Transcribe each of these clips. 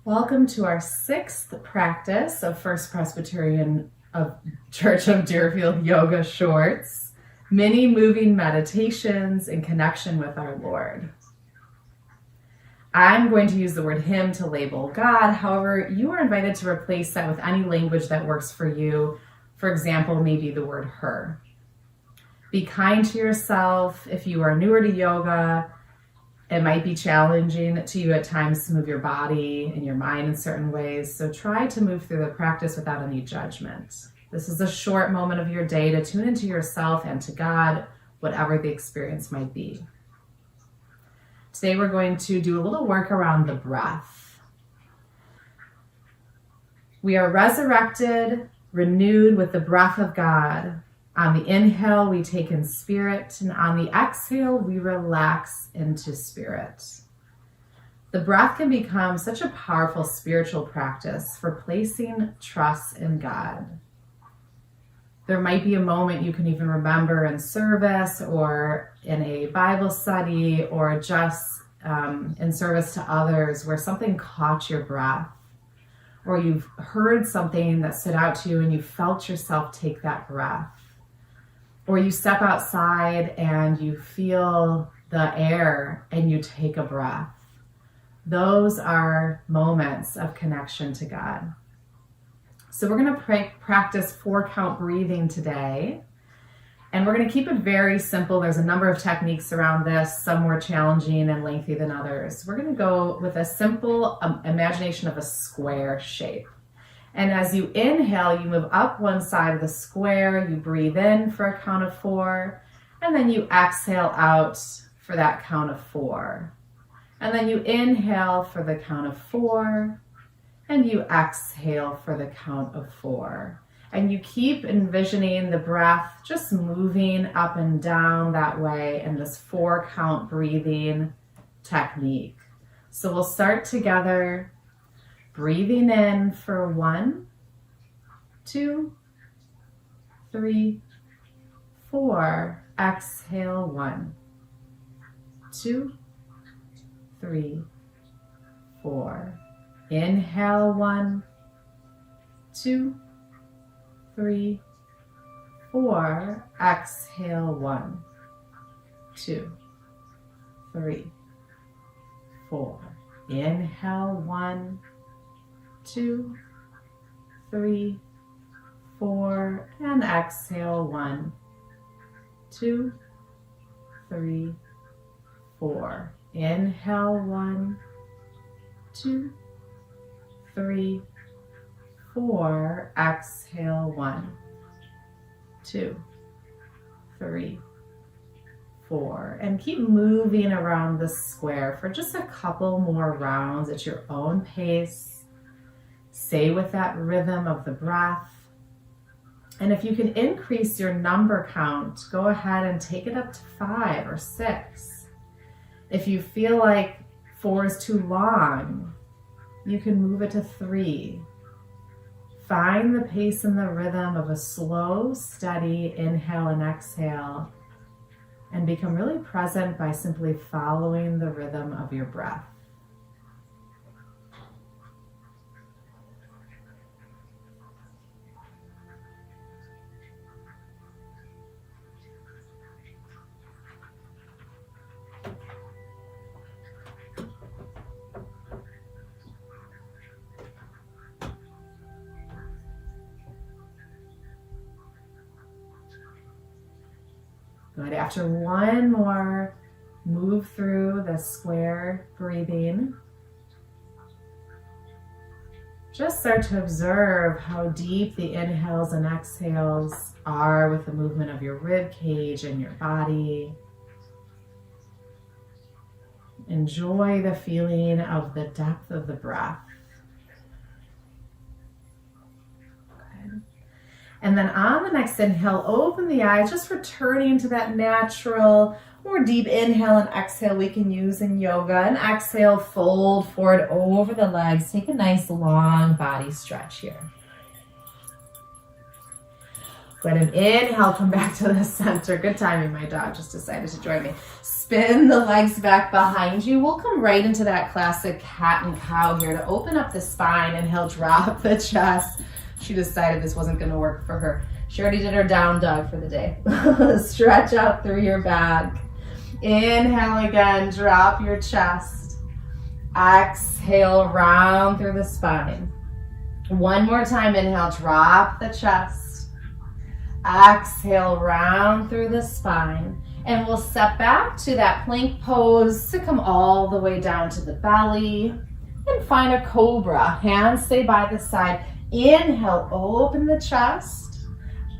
Welcome to our 6th practice of First Presbyterian of Church of Deerfield Yoga Shorts, mini moving meditations in connection with our Lord. I'm going to use the word him to label God. However, you are invited to replace that with any language that works for you. For example, maybe the word her. Be kind to yourself. If you are newer to yoga, it might be challenging to you at times to move your body and your mind in certain ways. So try to move through the practice without any judgment. This is a short moment of your day to tune into yourself and to God, whatever the experience might be. Today we're going to do a little work around the breath. We are resurrected, renewed with the breath of God. On the inhale, we take in spirit, and on the exhale, we relax into spirit. The breath can become such a powerful spiritual practice for placing trust in God. There might be a moment you can even remember in service or in a Bible study or just in service to others where something caught your breath, or you've heard something that stood out to you and you felt yourself take that breath. Or you step outside and you feel the air and you take a breath. Those are moments of connection to God. So we're going to practice 4-count breathing today. And we're going to keep it very simple. There's a number of techniques around this, some more challenging and lengthy than others. We're going to go with a simple imagination of a square shape. And as you inhale, you move up one side of the square, you breathe in for a count of 4, and then you exhale out for that count of 4. And then you inhale for the count of 4, and you exhale for the count of 4. And you keep envisioning the breath just moving up and down that way in this 4-count breathing technique. So we'll start together. Breathing in for 1, 2, 3, 4. Exhale 1, 2, 3, 4. Inhale 1, 2, 3, 4. Exhale 1, 2, 3, 4. Inhale 1, 2, 3, 4, and exhale 1, 2, 3, 4. Inhale 1, 2, 3, 4. Exhale 1, 2, 3, 4. And keep moving around the square for just a couple more rounds at your own pace. Stay with that rhythm of the breath. And if you can increase your number count, go ahead and take it up to 5 or 6. If you feel like 4 is too long, you can move it to 3. Find the pace and the rhythm of a slow, steady inhale and exhale, and become really present by simply following the rhythm of your breath. Good. After one more move through the square breathing, just start to observe how deep the inhales and exhales are with the movement of your rib cage and your body. Enjoy the feeling of the depth of the breath. And then on the next inhale, open the eyes, just returning to that natural, more deep inhale and exhale we can use in yoga. And exhale, fold forward over the legs. Take a nice long body stretch here. Good, and inhale, come back to the center. Good timing, my dog just decided to join me. Spin the legs back behind you. We'll come right into that classic cat and cow here to open up the spine. Inhale, drop the chest. She decided this wasn't going to work for her. She already did her down dog for the day. Stretch out through your back. Inhale again, drop your chest. Exhale, round through the spine. One more time, inhale, drop the chest. Exhale, round through the spine. And we'll step back to that plank pose to come all the way down to the belly. And find a cobra. Hands stay by the side. Inhale, open the chest.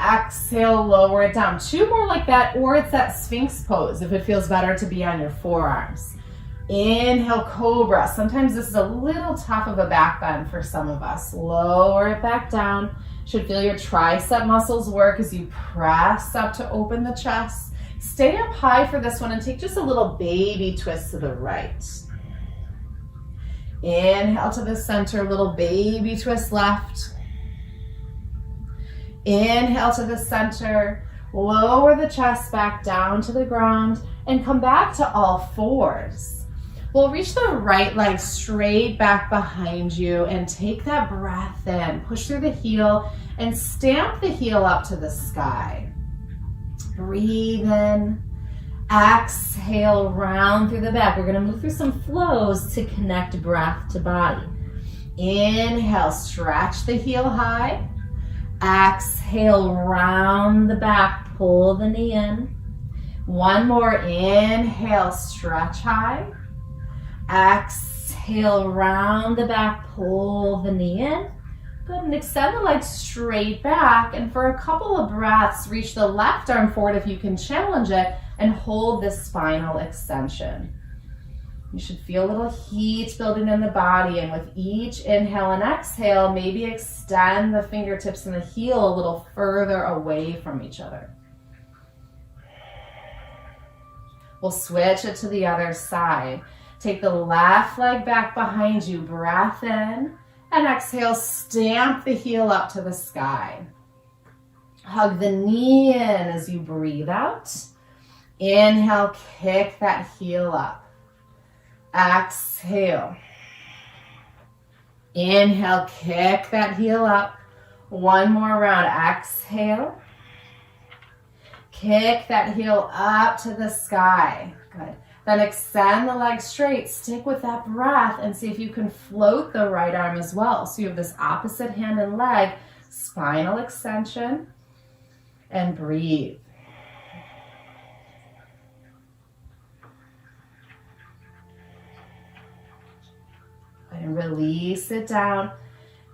Exhale, lower it down. 2 more like that, or it's that Sphinx pose if it feels better to be on your forearms. Inhale, cobra. Sometimes this is a little tough of a back bend for some of us. Lower it back down. Should feel your tricep muscles work as you press up to open the chest. Stay up high for this one and take just a little baby twist to the right. Inhale to the center, little baby twist left. Inhale to the center, lower the chest back down to the ground and come back to all fours. We'll reach the right leg straight back behind you and take that breath in. Push through the heel and stamp the heel up to the sky. Breathe in. Exhale, round through the back. We're going to move through some flows to connect breath to body. Inhale, stretch the heel high. Exhale, round the back, pull the knee in. One more, inhale, stretch high. Exhale, round the back, pull the knee in. Good, and extend the legs straight back. And for a couple of breaths, reach the left arm forward if you can challenge it and hold this spinal extension. You should feel a little heat building in the body, and with each inhale and exhale, maybe extend the fingertips and the heel a little further away from each other. We'll switch it to the other side. Take the left leg back behind you, breath in, and exhale, stamp the heel up to the sky. Hug the knee in as you breathe out. Inhale, kick that heel up. Exhale. Inhale, kick that heel up. One more round. Exhale. Kick that heel up to the sky. Good. Then extend the legs straight. Stick with that breath and see if you can float the right arm as well. So you have this opposite hand and leg, spinal extension, and breathe. And release it down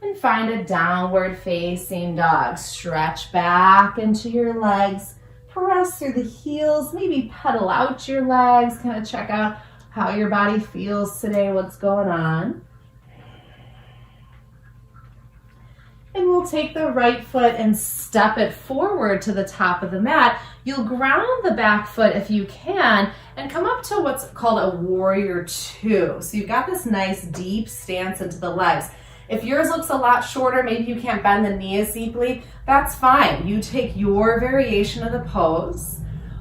and find a downward facing dog. Stretch back into your legs. Press through the heels, maybe pedal out your legs, kind of check out how your body feels today, what's going on. And we'll take the right foot and step it forward to the top of the mat. You'll ground the back foot if you can and come up to what's called a warrior two. So you've got this nice deep stance into the legs. If yours looks a lot shorter, maybe you can't bend the knee as deeply, that's fine. You take your variation of the pose.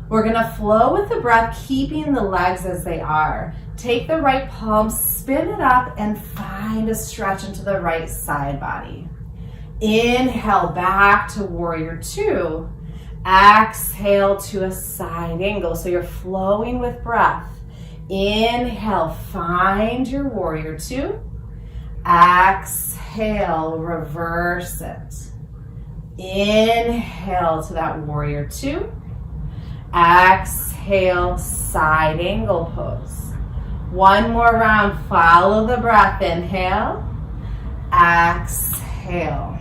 We're gonna flow with the breath, keeping the legs as they are. Take the right palm, spin it up, and find a stretch into the right side body. Inhale back to warrior two. Exhale to a side angle. So you're flowing with breath. Inhale, find your warrior two. Exhale, reverse it. Inhale to that warrior two. Exhale, side angle pose. One more round, follow the breath. Inhale, exhale.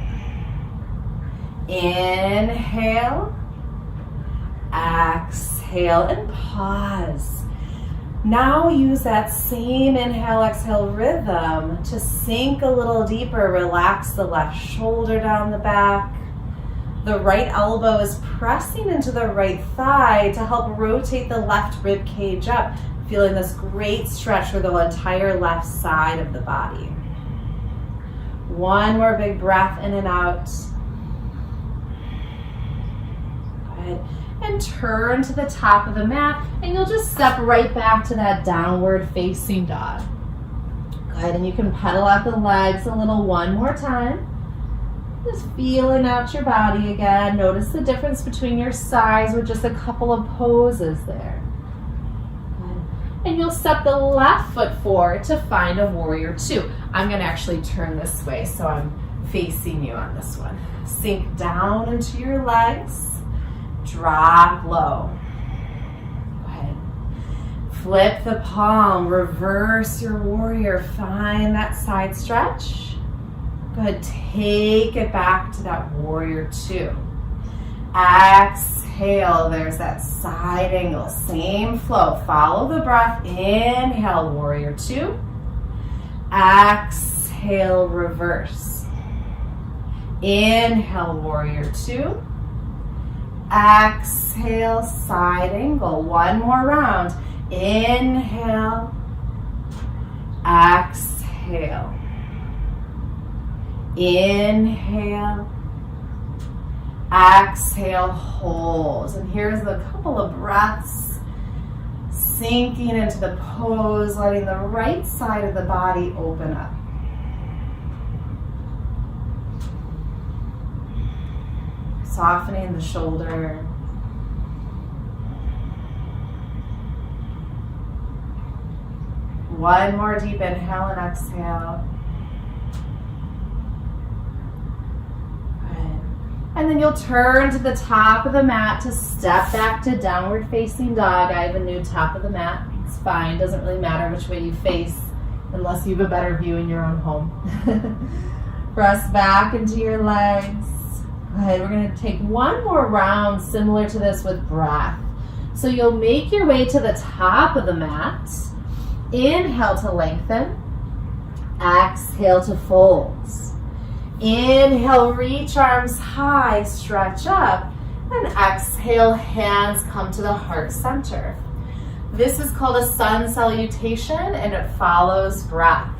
Inhale, exhale, and pause. Now use that same inhale, exhale rhythm to sink a little deeper. Relax the left shoulder down the back. The right elbow is pressing into the right thigh to help rotate the left rib cage up, feeling this great stretch for the entire left side of the body. One more big breath in and out. Good. And turn to the top of the mat, and you'll just step right back to that downward facing dog. Good, and you can pedal out the legs a little one more time. Just feeling out your body again. Notice the difference between your sides with just a couple of poses there. Good. And you'll step the left foot forward to find a warrior two. I'm going to actually turn this way, so I'm facing you on this one. Sink down into your legs. Drop low. Good. Flip the palm, reverse your warrior. Find that side stretch. Good. Take it back to that warrior two. Exhale. There's that side angle. Same flow. Follow the breath. Inhale, warrior two. Exhale, reverse. Inhale, warrior two. Exhale, side angle. One more round. Inhale. Exhale. Inhale. Exhale, hold. And here's a couple of breaths. Sinking into the pose, letting the right side of the body open up. Softening the shoulder. One more deep inhale and exhale. Good. And then you'll turn to the top of the mat to step back to downward facing dog. I have a new top of the mat. It's fine. Doesn't really matter which way you face unless you have a better view in your own home. Press back into your legs. Good. We're going to take one more round similar to this with breath. So you'll make your way to the top of the mat. Inhale to lengthen. Exhale to fold. Inhale, reach arms high, stretch up. And exhale, hands come to the heart center. This is called a sun salutation, and it follows breath.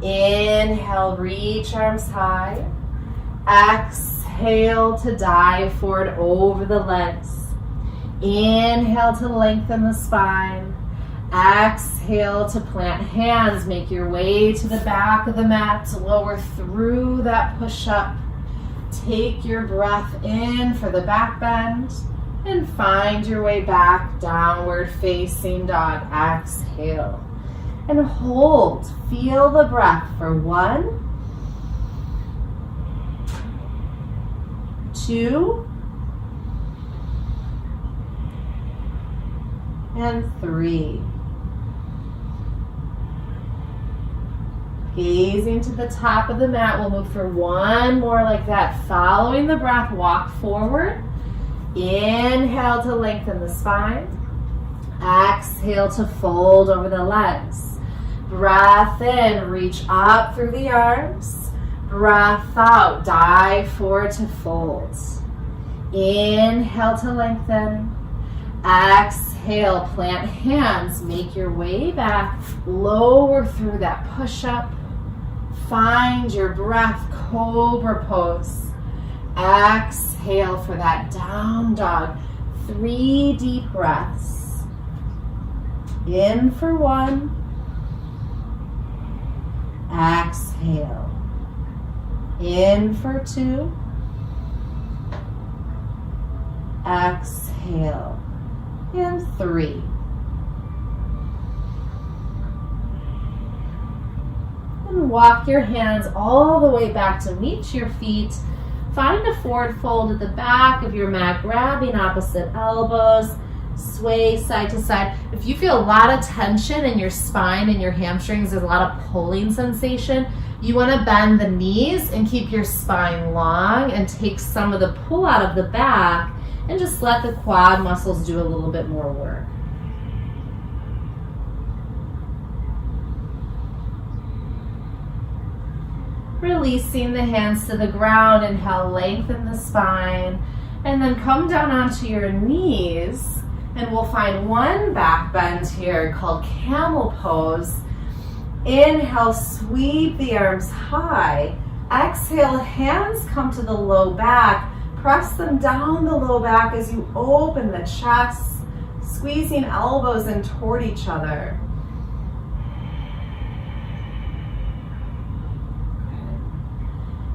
Inhale, reach arms high. Exhale to dive forward over the legs. Inhale to lengthen the spine. Exhale to plant hands. Make your way to the back of the mat to lower through that push-up. Take your breath in for the back bend and find your way back, downward facing dog. Exhale and hold. Feel the breath for 1, 2, and 3. Gazing to the top of the mat, we'll move for one more like that. Following the breath, walk forward. Inhale to lengthen the spine. Exhale to fold over the legs. Breath in, reach up through the arms. Breath out, dive forward to fold. Inhale to lengthen. Exhale, plant hands. Make your way back. Lower through that push-up. Find your breath, Cobra pose. Exhale for that down dog. 3 deep breaths. In for 1. Exhale. In for 2. Exhale. And 3. And walk your hands all the way back to meet your feet. Find a forward fold at the back of your mat, grabbing opposite elbows. Sway side to side. If you feel a lot of tension in your spine and your hamstrings, there's a lot of pulling sensation, you want to bend the knees and keep your spine long and take some of the pull out of the back and just let the quad muscles do a little bit more work. Releasing the hands to the ground, inhale, lengthen the spine, and then come down onto your knees, and we'll find one back bend here called camel pose. Inhale, sweep the arms high. Exhale, hands come to the low back. Press them down the low back as you open the chest, squeezing elbows in toward each other.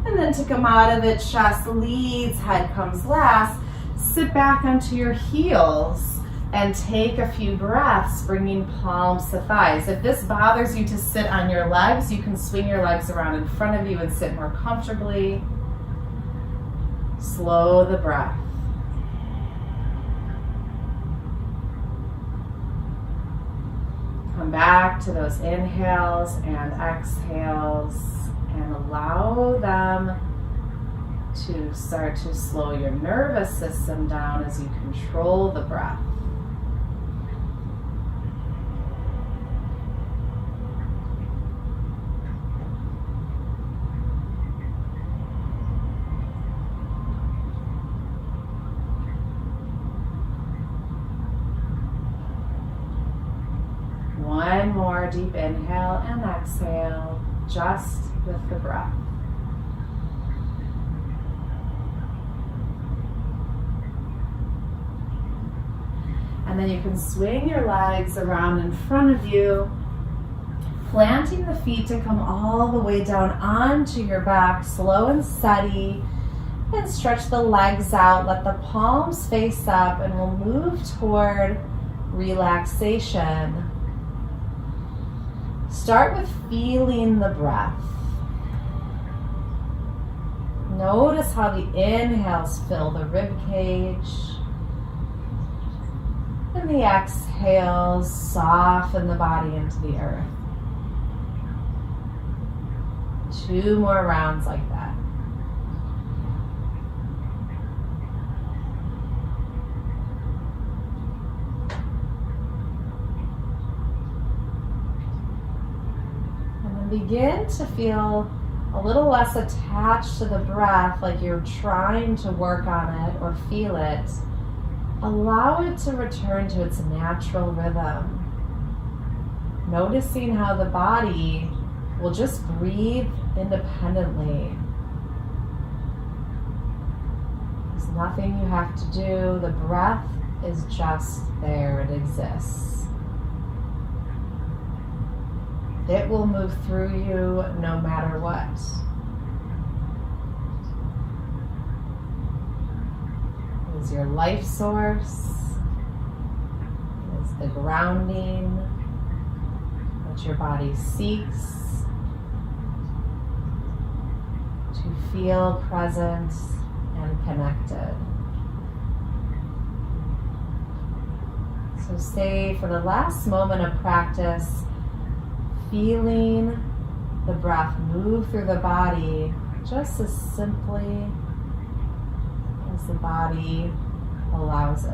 And then to come out of it, chest leads, head comes last. Sit back onto your heels and take a few breaths, bringing palms to thighs. If this bothers you to sit on your legs, you can swing your legs around in front of you and sit more comfortably. Slow the breath. Come back to those inhales and exhales and allow them to start to slow your nervous system down as you control the breath. One more deep inhale and exhale, just with the breath. And then you can swing your legs around in front of you, planting the feet to come all the way down onto your back, slow and steady, and stretch the legs out. Let the palms face up, and we'll move toward relaxation. Start with feeling the breath. Notice how the inhales fill the rib cage, and the exhales soften the body into the earth. 2 more rounds like that. Begin to feel a little less attached to the breath, like you're trying to work on it or feel it. Allow it to return to its natural rhythm. Noticing how the body will just breathe independently. There's nothing you have to do. The breath is just there. It exists. It will move through you no matter what. It is your life source. It is the grounding that your body seeks to feel present and connected. So stay for the last moment of practice, feeling the breath move through the body just as simply as the body allows it.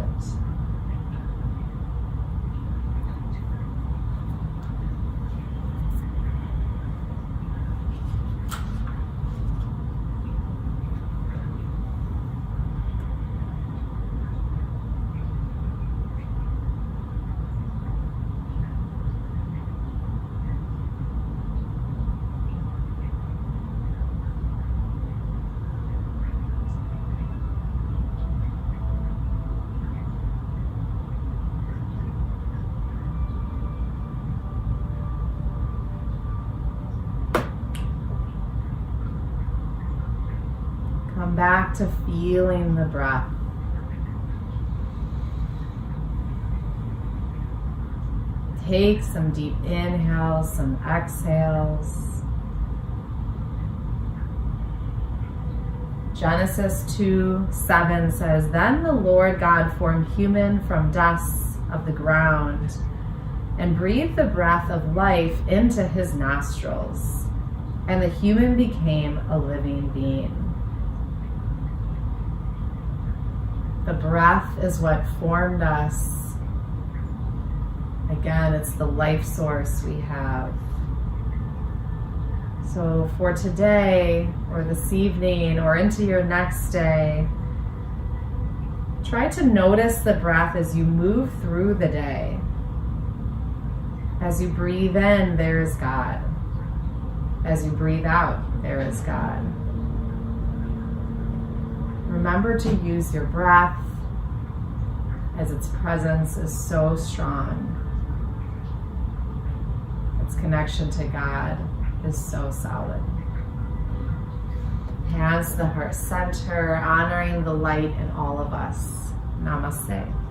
Come back to feeling the breath. Take some deep inhales, some exhales. Genesis 2:7 says, "Then the Lord God formed human from dust of the ground and breathed the breath of life into his nostrils, and the human became a living being." The breath is what formed us. Again, it's the life source we have. So for today, or this evening, or into your next day, try to notice the breath as you move through the day. As you breathe in, there is God. As you breathe out, there is God. Remember to use your breath, as its presence is so strong. Its connection to God is so solid. Hands to the heart center, honoring the light in all of us. Namaste.